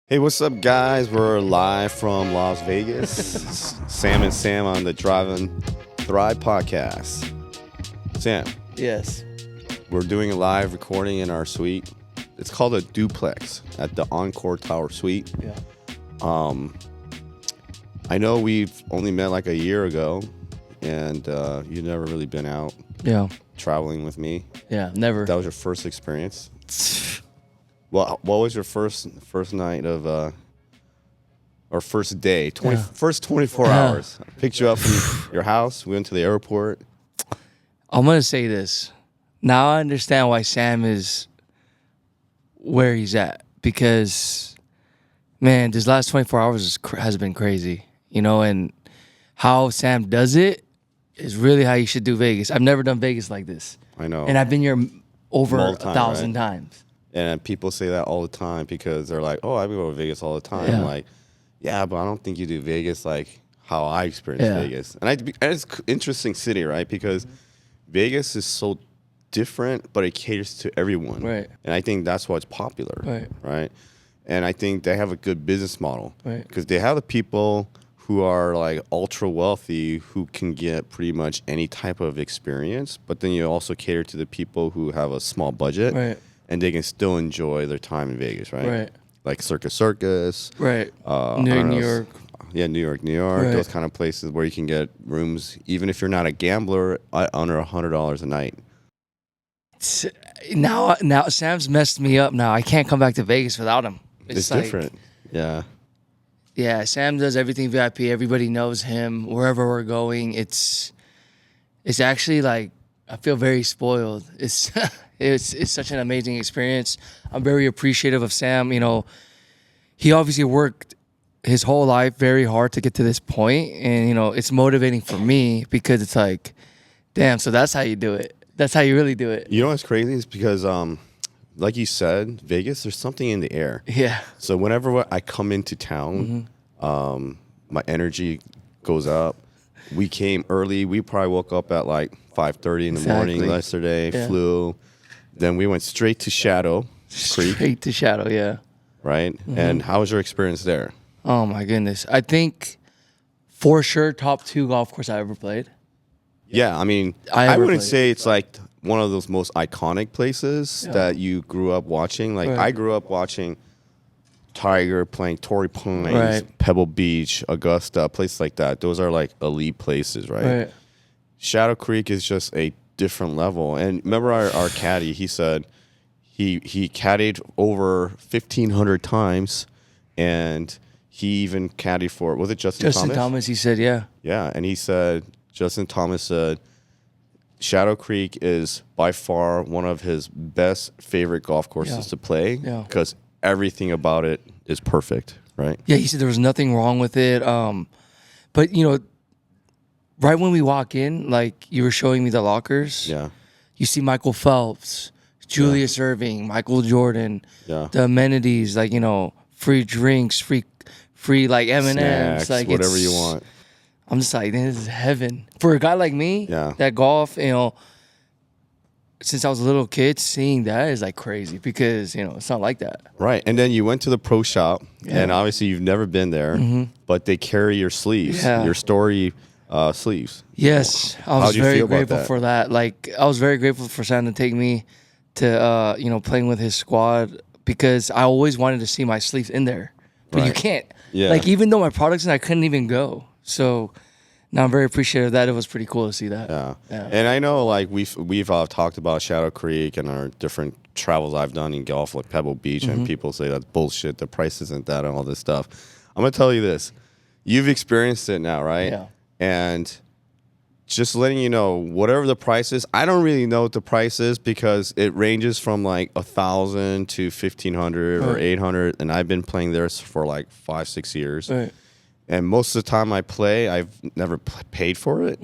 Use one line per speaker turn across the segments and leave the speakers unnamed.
Hey, what's up, guys? We're live from Las Vegas. Sam and Sam on the Drive and Thrive podcast. Sam,
Yes.
we're doing a live recording in our suite. It's called a duplex at the Encore Tower Suite.
Yeah.
I know we've only met like a year ago, and you've never really been out
Yeah.
traveling with me.
Yeah. Never.
That was your first experience. Well, what was your first night of or first day? First 24 hours. I picked you up from your house. We went to the airport.
I'm gonna say this. Now I understand why Sam is where he's at, because, man, this last 24 hours has been crazy. You know, and how Sam does it is really how you should do Vegas. I've never done Vegas like this.
I know.
And I've been here over
Multiple
1,000
right?
times.
And people say that all the time because they're like, "Oh, I go to Vegas all the time."
Yeah.
I'm like, yeah, but I don't think you do Vegas like how I experience
Yeah.
Vegas. And it's an interesting city, right? Because Vegas is so different, but it caters to everyone.
Right.
And I think that's why it's popular.
Right.
Right. And I think they have a good business model.
Right.
Because they have the people who are like ultra wealthy who can get pretty much any type of experience, but then you also cater to the people who have a small budget.
Right.
And they can still enjoy their time in Vegas, right?
Right.
Like Circus.
Right.
I
New
don't know,
York.
Yeah, New York.
Right.
Those kind of places where you can get rooms, even if you're not a gambler, under $100 a night.
Now Sam's messed me up. Now I can't come back to Vegas without him.
It's
like,
different. Yeah.
Yeah, Sam does everything VIP. Everybody knows him wherever we're going. It's actually like I feel very spoiled. It's it's such an amazing experience. I'm very appreciative of Sam. You know, he obviously worked his whole life very hard to get to this point, and you know, it's motivating for me because it's like, damn. So that's how you do it. That's how you really do it.
You know what's crazy is because, like you said, Vegas, there's something in the air.
Yeah.
So whenever I come into town, my energy goes up. We came early. We probably woke up at like 5:30 in the morning yesterday, flew. Then we went straight to Shadow Creek.
Straight to Shadow, yeah.
Right? And how was your experience there?
Oh my goodness. I think for sure top 2 golf course I ever played.
Yeah, I mean, I wouldn't say it's like one of those most iconic places that you grew up watching. Like I grew up watching Tiger playing Torrey Pines, Pebble Beach, Augusta, places like that. Those are like elite places, right? Shadow Creek is just a different level. And remember our caddy, he said he caddied over 1,500 times, and he even caddied for, was it Justin Thomas?
He said, yeah.
Yeah, and he said, Justin Thomas said, Shadow Creek is by far one of his best favorite golf courses to play because everything about it is perfect, right?
Yeah, he said there was nothing wrong with it. But, you know, right when we walk in, like you were showing me the lockers, you see Michael Phelps, Julius Erving, Michael Jordan, the amenities, like, you know, free drinks, free like M&Ms.
Snacks,
like
whatever you want.
I'm just like, this is heaven. For a guy like me, that golf, you know, since I was a little kid, seeing that is like crazy because, you know, it's not like that.
Right. And then you went to the pro shop, and obviously you've never been there, but they carry your sleeves, your story sleeves.
Yes. I was very grateful for that. Like, I was very grateful for Sam to take me to, you know, playing with his squad because I always wanted to see my sleeves in there. But you can't.
Yeah.
Like, even though my product's in, I couldn't even go. So now I'm very appreciative of that. It was pretty cool to see that.
Yeah. And I know, like, we've talked about Shadow Creek and our different travels I've done in golf, like Pebble Beach, and people say that's bullshit. The price isn't that and all this stuff. I'm going to tell you this. You've experienced it now, right?
Yeah.
And just letting you know, whatever the price is, I don't really know what the price is because it ranges from like 1,000 to 1,500 or 800, and I've been playing there for like 5-6 years.
Right.
And most of the time I play, I've never paid for it.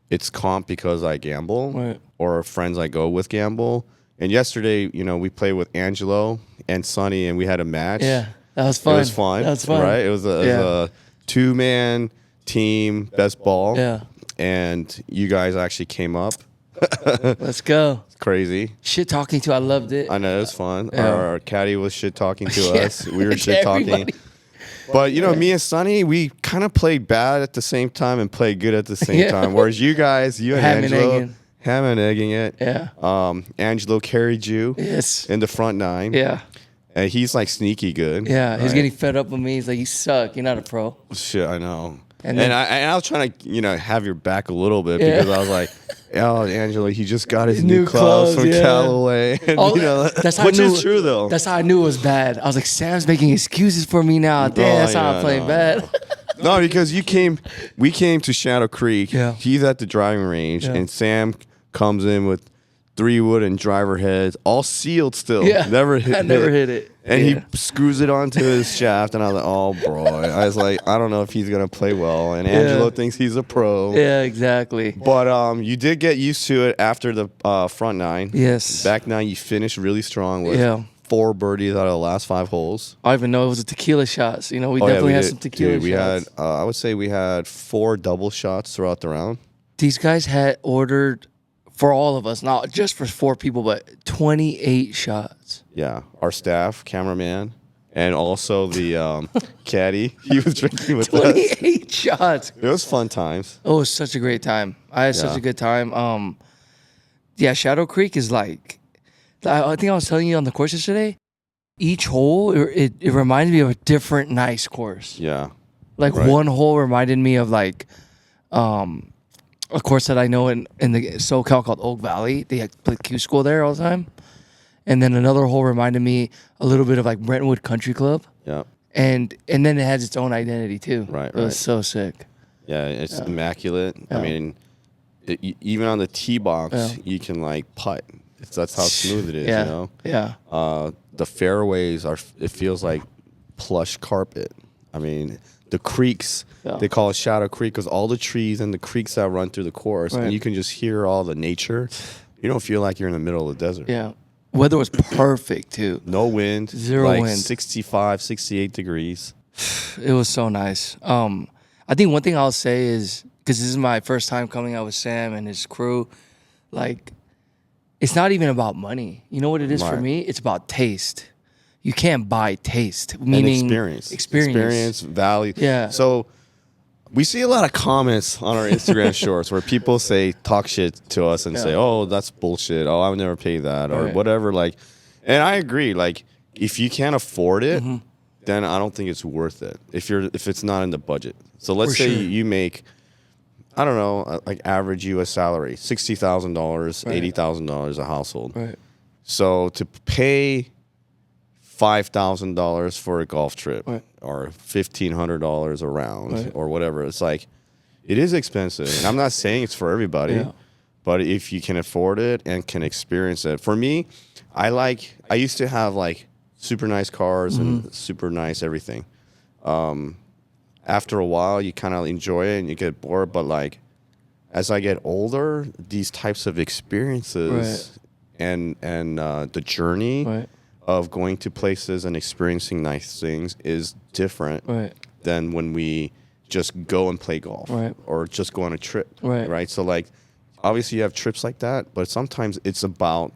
It's comp because I gamble or friends I go with gamble. And yesterday, you know, we played with Angelo and Sonny, and we had a match.
Yeah, that was fun.
It was fun.
That was fun.
Right? It was a 2-man team, best ball.
Yeah.
And you guys actually came up.
Let's go.
crazy.
Shit talking too. I loved it.
I know, it was fun.
Yeah.
Our caddy was shit talking to us. We were shit talking. But, me and Sonny, we kind of played bad at the same time and played good at the same time. Whereas you guys, you and Angelo, ham and egging it.
Yeah.
Angelo carried you in the front 9.
Yeah.
And he's like sneaky good.
Yeah. He's getting fed up with me. He's like, you suck. You're not a pro.
Shit, I know. And I was trying to, have your back a little bit because I was like, oh, Angelo, he just got his new clothes from Callaway. And,
that's how
which is true, though.
That's how I knew it was bad. I was like, Sam's making excuses for me now. Damn, that's how I'm playing bad.
No, because we came to Shadow Creek. Yeah. He's at the driving range, and Sam comes in with 3 wooden driver heads, all sealed still. Yeah. Never hit it. And he screws it onto his shaft, and I was like, oh, bro. I was like, I don't know if he's going to play well. And Angelo thinks he's a pro.
Yeah, exactly.
But you did get used to it after the front 9.
Yes.
Back 9, you finished really strong with 4 birdies out of the last 5 holes.
I even know it was a tequila shots. We definitely had some tequila shots.
We had, I would say we had 4 double shots throughout the round.
These guys had ordered, for all of us, not just for 4 people, but 28 shots.
Yeah. Our staff, cameraman, and also the caddy. He was drinking with
28 shots.
It was fun times.
Oh, it was such a great time. I had such a good time. Shadow Creek is like, I think I was telling you on the course yesterday, each hole, it reminds me of a different nice course.
Yeah.
Like one hole reminded me of like, a course that I know in the SoCal called Oak Valley. They play Q School there all the time. And then another hole reminded me a little bit of like Brentwood Country Club.
Yeah.
And then it has its own identity too.
Right.
It was so sick.
Yeah, it's immaculate. Yeah. I mean, even on the tee box, you can like putt. That's how smooth it is,
Yeah.
The fairways it feels like plush carpet. I mean, the creeks, they call it Shadow Creek because all the trees and the creeks that run through the course, and you can just hear all the nature. You don't feel like you're in the middle of the desert.
Yeah. Weather was perfect, too.
No wind.
Zero wind.
65, 68 degrees.
It was so nice. I think one thing I'll say is, because this is my first time coming out with Sam and his crew, like, it's not even about money. You know what it is for me? It's about taste. You can't buy taste, meaning experience, value. Yeah.
So we see a lot of comments on our Instagram shorts where people talk shit to us and say, "Oh, that's bullshit. Oh, I would never pay that," or whatever. Like, and I agree. Like, if you can't afford it, then I don't think it's worth it. If it's not in the budget. So let's say you make, I don't know, like average U.S. salary, $60,000, $80,000 a household. Right. So to pay $5,000 for a golf trip or $1,500 a round or whatever. It's like, it is expensive. And I'm not saying it's for everybody, but if you can afford it and can experience it. For me, I used to have like super nice cars and super nice everything. After a while, you kind of enjoy it and you get bored. But like, as I get older, these types of experiences and the journey of going to places and experiencing nice things is different than when we just go and play golf or just go on a trip, right? So like, obviously you have trips like that, but sometimes it's about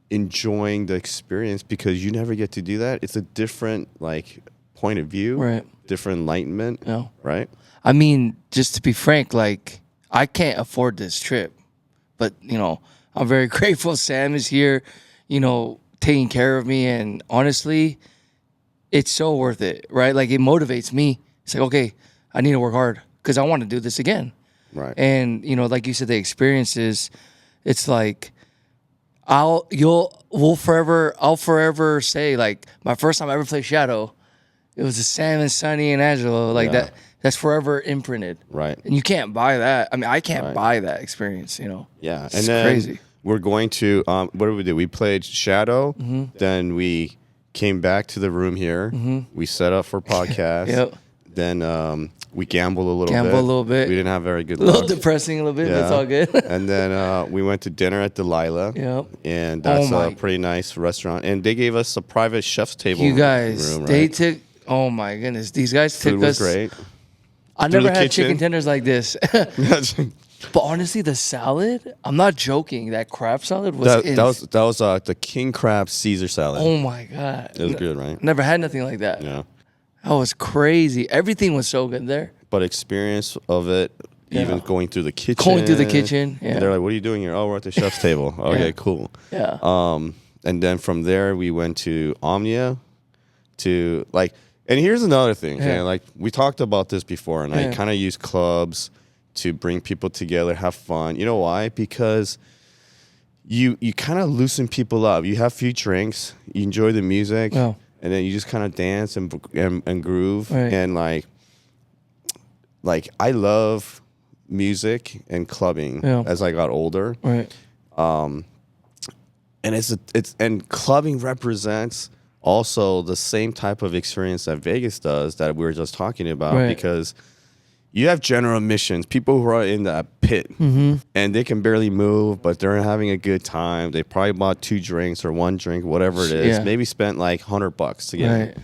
enjoying the experience because you never get to do that. It's a different like point of view, different enlightenment, right?
I mean, just to be frank, like I can't afford this trip, but I'm very grateful Sam is here, taking care of me, and honestly, it's so worth it, right? Like it motivates me. It's like, okay, I need to work hard because I want to do this again, right? And like you said, the experiences, it's like I'll forever say like my first time I ever played Shadow, it was the Sam and Sonny and Angelo, like that. That's forever imprinted,
right?
And you can't buy that. I mean, I can't buy that experience,
Yeah,
it's crazy.
We're going to, what did we do? We played Shadow, then we came back to the room here. We set up for podcast. Then we gambled a little bit. We didn't have very good luck.
A little depressing a little bit, but it's all good.
And then we went to dinner at Delilah. And that's a pretty nice restaurant. And they gave us a private chef's table.
You guys, room, they took, oh my goodness. These guys took us.
Food was great.
I never had chicken tenders like this. But honestly, the salad, I'm not joking. That crab salad was
that was the king crab Caesar salad.
Oh my God.
It was good, right?
Never had nothing like that.
Yeah.
That was crazy. Everything was so good there.
But experience of it, even going through the kitchen.
Going through the kitchen. Yeah.
And they're like, what are you doing here? Oh, we're at the chef's table. Okay, cool.
Yeah.
And then from there, we went to Omnia to like, and here's another thing. Okay? Like, we talked about this before, and I kind of use clubs to bring people together, have fun. You know why? Because you kind of loosen people up. You have a few drinks, you enjoy the music, and then you just kind of dance and groove. Right. And like I love music and clubbing as I got older.
Right.
And and clubbing represents also the same type of experience that Vegas does that we were just talking about, because you have general admissions, people who are in that pit and they can barely move, but they're having a good time. They probably bought 2 drinks or 1 drink, whatever it is, maybe spent like $100 to get in.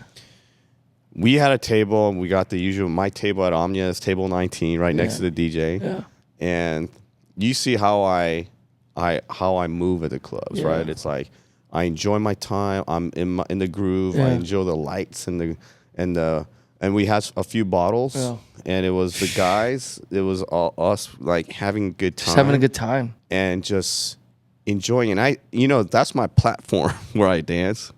We had a table, and we got the usual. My table at Omnia is table 19, right next to the DJ, and you see how I move at the clubs, right? It's like I enjoy my time. I'm in the groove. I enjoy the lights and we had a few bottles, and it was the guys. It was all us, like having a good time,
just having a good time,
and just enjoying. And that's my platform where I dance.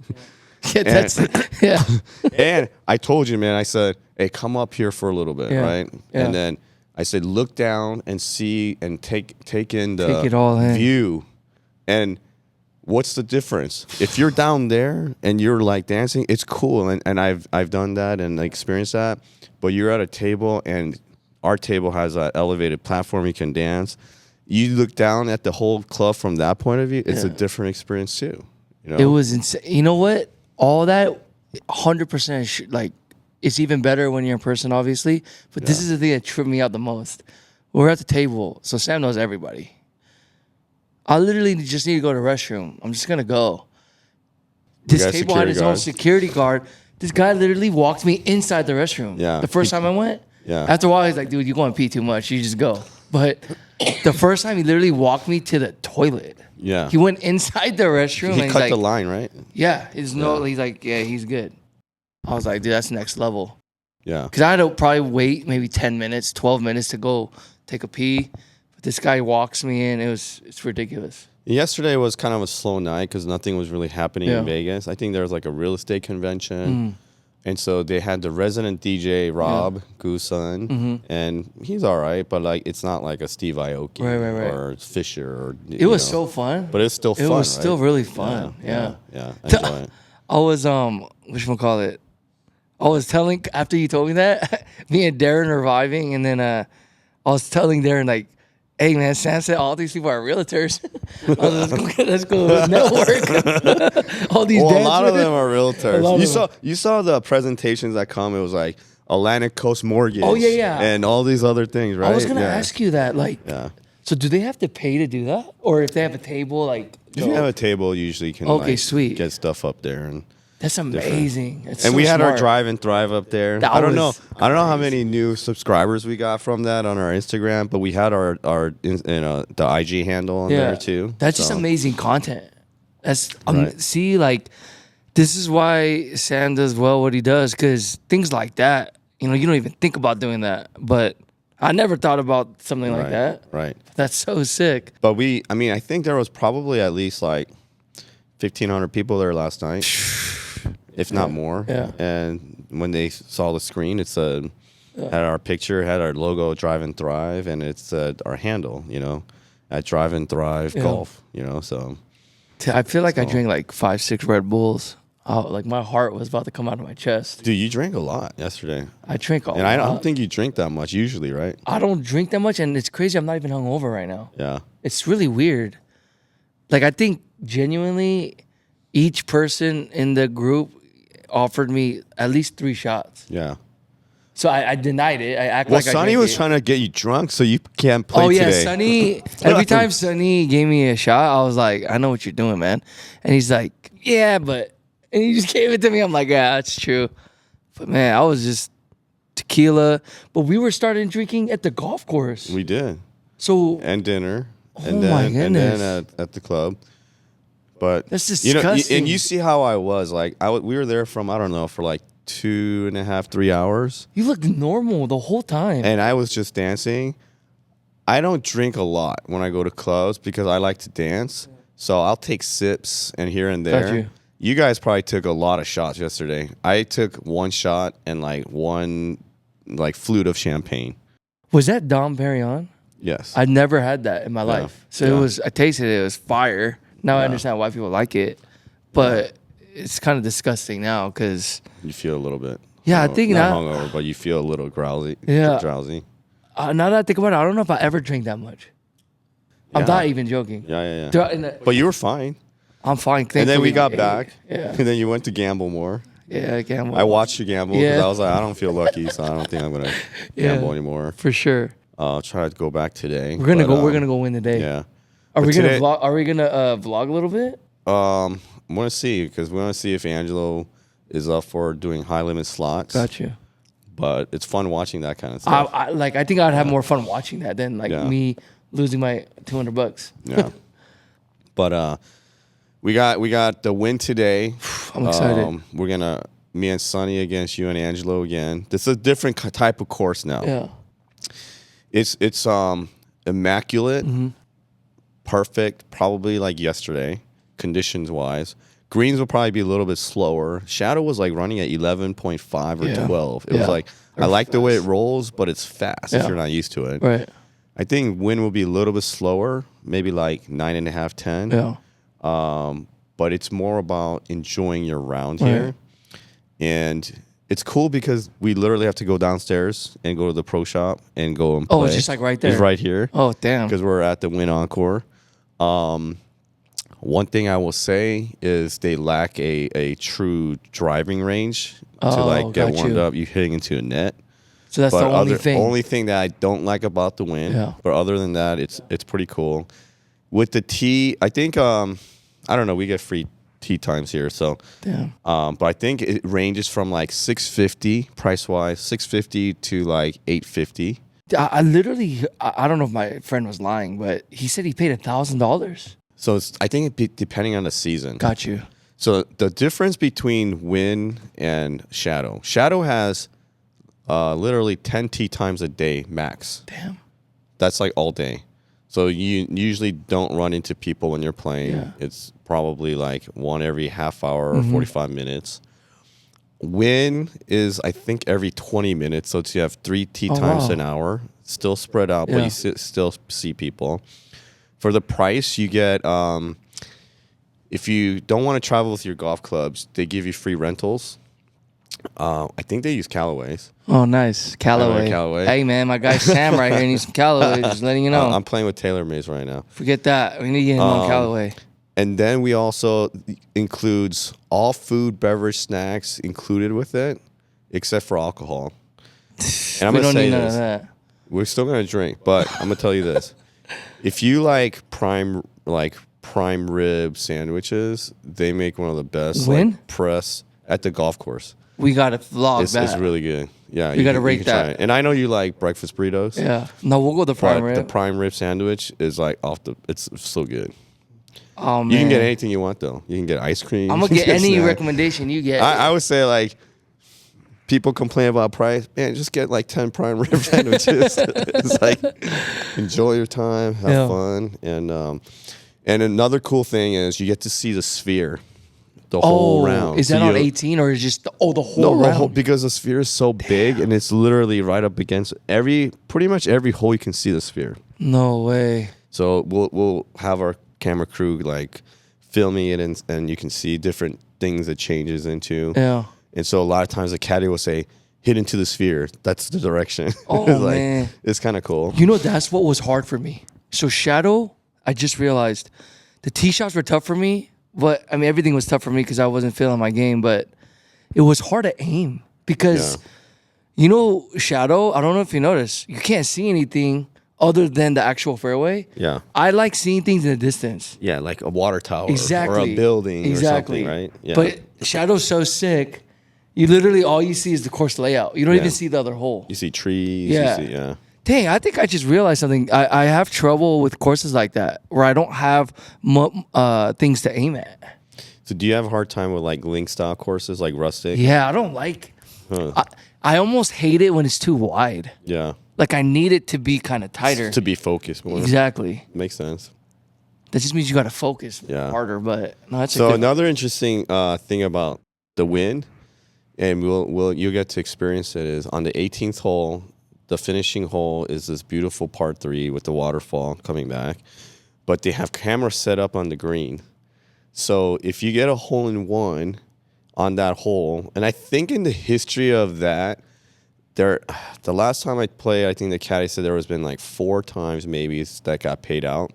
And I told you, man. I said, "Hey, come up here for a little bit, right?" And then I said, "Look down and see and take in the
it all in.
View." And what's the difference? If you're down there and you're like dancing, it's cool, and I've done that and experienced that. But you're at a table, and our table has an elevated platform. You can dance. You look down at the whole club from that point of view. It's a different experience too. You know?
It was insane. You know what? All that 100% like it's even better when you're in person, obviously. But this is the thing that tripped me out the most. We're at the table, so Sam knows everybody. I literally just need to go to the restroom. I'm just gonna go. This table had his own security guard. This guy literally walked me inside the restroom.
Yeah.
The first time I went. Yeah. After a while, he's like, "Dude, you're going to pee too much. You just go." But the first time, he literally walked me to the toilet.
Yeah.
He went inside the restroom.
He cut the line, right?
Yeah. He's like, yeah, he's good. I was like, dude, that's next level.
Yeah.
Because I had to probably wait maybe 10 minutes, 12 minutes to go take a pee. But this guy walks me in. It's ridiculous.
Yesterday was kind of a slow night because nothing was really happening in Vegas. I think there was like a real estate convention. And so they had the resident DJ, Rob Gooson, and he's all right, but like it's not like a Steve Aoki or Fisher. Or,
it was so fun.
But it's still fun,
It was still really fun, yeah.
I enjoy it.
I was, whatchamacallit, I was telling, after you told me that, me and Darren are vibing, and then I was telling Darren, like, hey, man, Sam said all these people are realtors. Let's go network. All these dancers.
A lot of them are realtors. You saw the presentations that come. It was like Atlantic Coast Mortgage.
Oh, yeah.
And all these other things, right?
I was going to ask you that. Like, so do they have to pay to do that? Or if they have a table, like...
If you have a table, usually you can
sweet.
Get stuff up there. And
that's amazing.
And so we had our drive and thrive up there. I don't know how many new subscribers we got from that on our Instagram, but we had our the IG handle on there too.
That's just amazing content. That's see, like, this is why Sam does well what he does, because things like that, you don't even think about doing that. But I never thought about something like that.
Right.
That's so sick.
But I think there was probably at least like 1,500 people there last night. If not more. Yeah. And when they saw the screen, it said, had our picture, had our logo, Drive and Thrive, and it said our handle, at Drive and Thrive Golf, so.
I feel like I drank like 5-6 Red Bulls. Like my heart was about to come out of my chest.
Dude, you drank a lot yesterday.
I drink a lot.
And I don't think you drink that much usually, right?
I don't drink that much, and it's crazy. I'm not even hungover right now.
Yeah.
It's really weird. Like, I think genuinely each person in the group offered me at least 3 shots.
Yeah.
So I denied it. I act like I drank it.
Sonny was trying to get you drunk so you can't play today.
Oh, yeah, Sonny. Every time Sonny gave me a shot, I was like, I know what you're doing, man. And he's like, yeah, but... And he just gave it to me. I'm like, yeah, that's true. But, man, I was just tequila. But we were starting drinking at the golf course.
We did. and dinner.
And then
at the club. But
that's disgusting.
And you see how I was like. We were there from I don't know for like 2.5, 3 hours.
You looked normal the whole time.
And I was just dancing. I don't drink a lot when I go to clubs because I like to dance. So I'll take sips and here and there. You guys probably took a lot of shots yesterday. I took one shot and like one flute of champagne.
Was that Dom Perignon?
Yes.
I'd never had that in my life. So I tasted it. It was fire. Now I understand why people like it. But it's kind of disgusting now because...
You feel a little bit.
Yeah, I think
not hungover, but you feel a little drowsy.
Now that I think about it, I don't know if I ever drank that much. I'm not even joking.
Yeah. But you were fine.
I'm fine.
And then we got back. Yeah. And then you went to gamble more.
Yeah, gamble.
I watched you gamble because I was like, I don't feel lucky, so I don't think I'm gonna gamble anymore.
For sure.
I'll try to go back today.
We're gonna go win today.
Yeah.
Are we gonna vlog a little bit?
I want to see because we want to see if Angelo is up for doing high limit slots.
Got you.
But it's fun watching that kind of stuff.
I think I'd have more fun watching that than me losing my $200.
Yeah. But we got the win today.
I'm excited.
We're gonna me and Sonny against you and Angelo again. This is a different type of course now.
Yeah.
It's immaculate, perfect, probably like yesterday, conditions wise. Greens will probably be a little bit slower. Shadow was like running at 11.5 or 12. It was like I like the way it rolls, but it's fast if you're not used to it.
Right.
I think Wynn will be a little bit slower, maybe like 9.5, 10.
Yeah.
But it's more about enjoying your round here. And it's cool because we literally have to go downstairs and go to the pro shop and go and play.
Oh, it's just like right there.
It's right here.
Oh, damn.
Because we're at the Wynn Encore. One thing I will say is they lack a true driving range to get warmed up. You're hitting into a net.
So that's the only thing.
Only thing that I don't like about the Wynn. Yeah. But other than that, it's pretty cool. With the tee, I think I don't know. We get free tee times here, so.
Damn.
But I think it ranges from like $650 price wise, $650 to like $850.
I literally, I don't know if my friend was lying, but he said he paid $1,000.
So I think depending on the season.
Got you.
So the difference between Wynn and Shadow. Shadow has literally 10 tee times a day max.
Damn.
That's like all day. So you usually don't run into people when you're playing. Yeah. It's probably like one every half hour or 45 minutes. Wynn is, I think, every 20 minutes. So you have 3 tee times an hour. Still spread out, but you still see people. For the price, you get, if you don't want to travel with your golf clubs, they give you free rentals. I think they use Callaways.
Oh, nice. Callaway. Hey, man, my guy Sam right here needs some Callaways. Just letting you know.
I'm playing with TaylorMade's right now.
Forget that. We need to get him on Callaway.
And then we also includes all food, beverage, snacks included with it, except for alcohol. And I'm
we
gonna
don't
say
need none
this.
of that.
We're still gonna drink, but I'm gonna tell you this: if you like prime rib sandwiches, they make one of the best press at the golf course.
We gotta vlog that.
It's really good. Yeah,
you gotta rate that.
And I know you like breakfast burritos.
Yeah. No, we'll go the prime rib.
The prime rib sandwich is like it's so good.
Oh, man.
You can get anything you want though. You can get ice cream.
I'm gonna get any recommendation you get.
I would say like people complain about price. Man, just get like 10 prime rib sandwiches. It's like enjoy your time, have fun, and another cool thing is you get to see the sphere. The whole round.
Is that on 18 or is just the whole round?
Because the sphere is so big and it's literally right up against pretty much every hole you can see the sphere.
No way.
So we'll have our camera crew like filming it and you can see different things it changes into.
Yeah.
And so a lot of times the caddy will say, hit into the sphere. That's the direction.
Oh,
it's
man.
It's kind of cool.
You know, that's what was hard for me. So Shadow, I just realized the tee shots were tough for me. But, I mean, everything was tough for me because I wasn't feeling my game. But it was hard to aim because, you know, Shadow, I don't know if you noticed, you can't see anything other than the actual fairway.
Yeah.
I like seeing things in the distance.
Yeah, like a water tower
or
a building or something, right? Yeah.
But Shadow's so sick. You literally, all you see is the course layout. You don't even see the other hole.
You see trees.
Yeah.
You see,
Dang, I think I just realized something. I have trouble with courses like that where I don't have things to aim at.
So do you have a hard time with like link style courses like rustic?
Yeah, I don't like. I almost hate it when it's too wide.
Yeah.
Like I need it to be kind of tighter.
To be focused more.
Exactly.
Makes sense.
That just means you got to focus harder. But no, that's so
another interesting thing about the Wynn, and you'll get to experience it, is on the 18th hole. The finishing hole is this beautiful par 3 with the waterfall coming back, but they have cameras set up on the green. So if you get a hole in one on that hole, and I think in the history of that, the last time I played, I think the caddy said there has been like 4 times maybe that got paid out.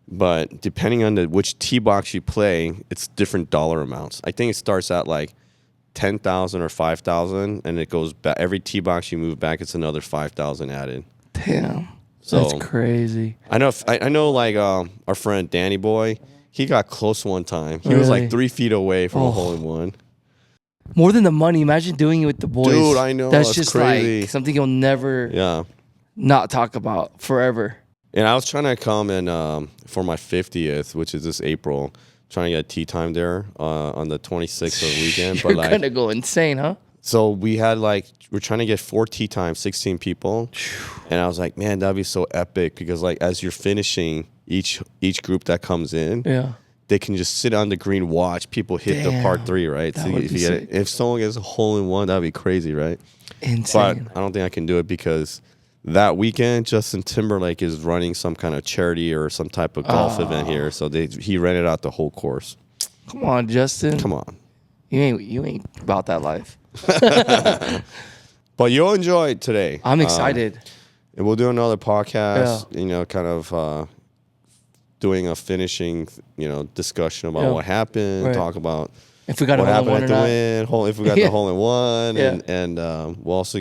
But depending on which tee box you play, it's different dollar amounts. I think it starts at like 10,000 or 5,000, and it goes back. Every tee box you move back, it's another 5,000 added.
Damn, that's crazy.
I know. Like our friend Danny Boy, he got close one time. He was like 3 feet away from a hole in one.
More than the money. Imagine doing it with the boys.
Dude, I know.
That's just
crazy.
Like something you'll never not talk about forever.
And I was trying to come in for my 50th, which is this April, trying to get tee time there on the 26th of the weekend.
You're going to go insane, huh?
So we're trying to get 4 tee times, 16 people. And I was like, man, that'd be so epic because like as you're finishing each group that comes in, they can just sit on the green, watch people hit the par 3, right? So if someone gets a hole in one, that'd be crazy, right?
Insane.
But I don't think I can do it because that weekend, Justin Timberlake is running some kind of charity or some type of golf event here, so he rented out the whole course.
Come on, Justin.
Come on.
You ain't about that life.
But you'll enjoy it today.
I'm excited.
And we'll do another podcast, kind of doing a finishing, discussion about what happened, talk about
if we got
what
a
happened
hole in
at the win, if we got the hole in one, and we'll also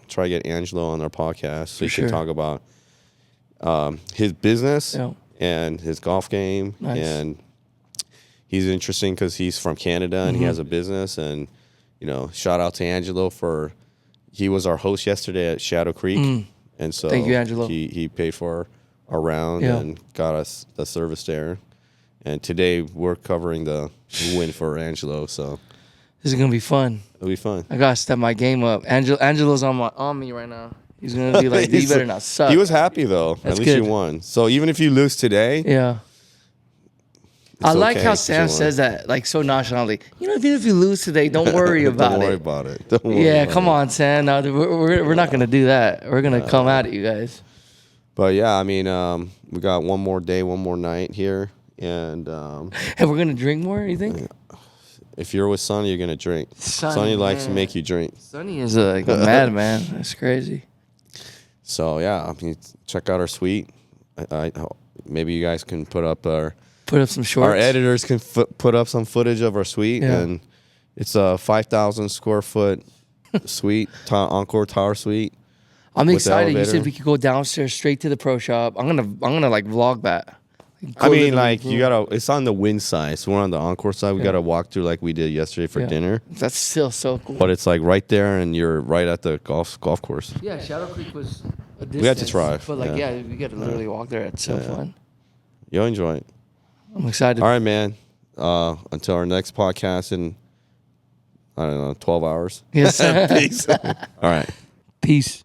try to get Angelo on our podcast so he can talk about his business and his golf game.
Nice.
And he's interesting because he's from Canada and he has a business. And shout out to Angelo he was our host yesterday at Shadow Creek, and so
thank you, Angelo.
He paid for our round and got us the service there. And today we're covering the win for Angelo, so
this is gonna be fun.
It'll be fun.
I gotta step my game up. Angelo's on me right now. He's gonna be like, "You better not suck."
He was happy though. At least you won. So even if you lose today,
I like how Sam says that, like so nonchalantly. Even if you lose today, don't worry about it.
Don't worry about it. Don't worry
come on, Sam. No, we're not gonna do that. We're gonna come at it, you guys.
But yeah, I mean, we got one more day, one more night here. And
we're gonna drink more. You think?
If you're with Sonny, you're gonna drink. Sonny likes to make you drink.
Sonny is like a madman. That's crazy.
So yeah, I mean, check out our suite. Maybe you guys can put up
some shorts.
Our editors can put up some footage of our suite, and it's a 5,000 square foot suite, Encore Tower Suite.
I'm excited. You said we could go downstairs straight to the pro shop. I'm gonna like vlog that.
I mean, like it's on the Wynn side, so we're on the Encore side. We gotta walk through like we did yesterday for dinner.
That's still so cool.
But it's like right there, and you're right at the golf course.
Yeah, Shadow Creek was a distance.
We had to try,
but like we got to literally walk there. It's so fun.
You'll enjoy it.
I'm excited.
All right, man. Until our next podcast in 12 hours.
Yes.
Peace. All right.
Peace.